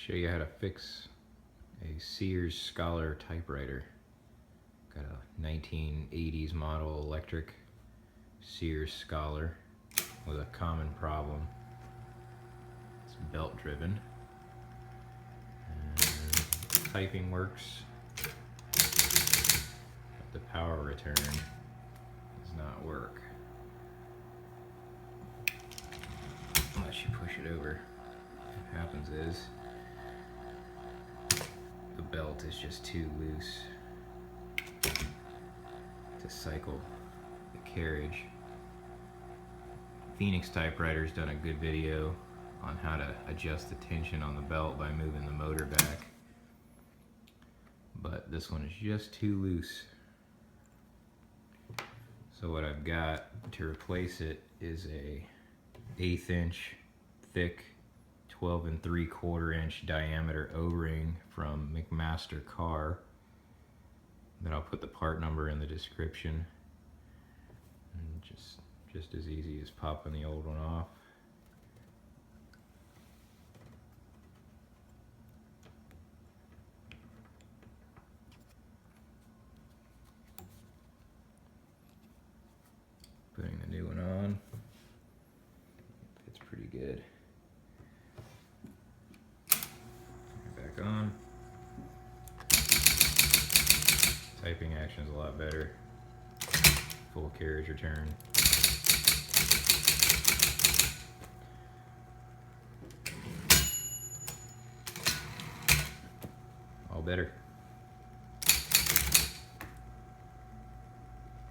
Show you how to fix a Sears Scholar typewriter. Got a 1980s model electric Sears Scholar with a common problem. It's belt driven. And typing works, but the power return does not work unless you push it over. What happens is the belt is just too loose to cycle the carriage. Phoenix Typewriter's done a good video on how to adjust the tension on the belt by moving the motor back, but this one is just too loose. So what I've got to replace it is a 1/8 inch thick 12 3/4 inch diameter O-ring from McMaster-Carr. Then I'll put the part number in the description. And just as easy as popping the old one off. Putting the new one on. Fits pretty good. Back on. Typing action is a lot better. Full carriage return. All better.